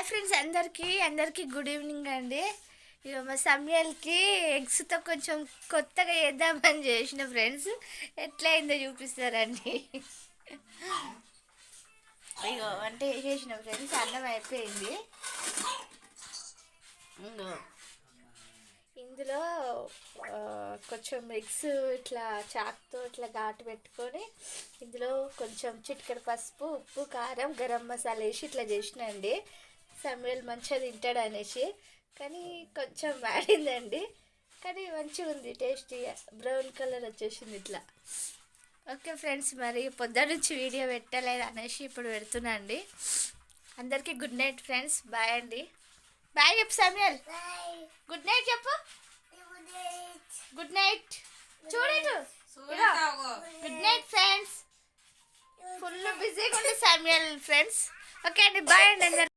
Hi friends, అందరికీ good evening అండి. ఇక మా సమయాలకి ఎగ్స్తో కొంచెం కొత్తగా చేద్దామని చేసిన ఫ్రెండ్స్. ఎట్లా అయిందో చూపిస్తారండి. అయ్యో అంటే చేసిన ఫ్రెండ్స్, అన్నం అయిపోయింది. ఇందులో కొంచెం ఎగ్స్ ఇట్లా చాక్తో ఇట్లా ఘాటు పెట్టుకొని ఇందులో కొంచెం చిటికెడు పసుపు, ఉప్పు, కారం, గరం మసాలా వేసి ఇట్లా చేసినండి. సమయల్ మంచిగా తింటాడు అనేసి, కానీ కొంచెం మాడిందండి. కానీ మంచిగా ఉంది, టేస్టీగా బ్రౌన్ కలర్ వచ్చేసింది ఇట్లా. ఓకే ఫ్రెండ్స్, మరి పొద్దున్న నుంచి వీడియో పెట్టలేదు అనేసి ఇప్పుడు పెడుతున్నా అండి. అందరికీ గుడ్ నైట్ ఫ్రెండ్స్, బాయ్ అండి. బాయ్ చెప్పు సమయల్, గుడ్ నైట్ చెప్పు. గుడ్ నైట్ చూడు, గుడ్ నైట్ ఫ్రెండ్స్. ఫుల్ బిజీగా ఉంది సమయల్ ఫ్రెండ్స్. ఓకే అండి, బాయ్ అండి అందరు.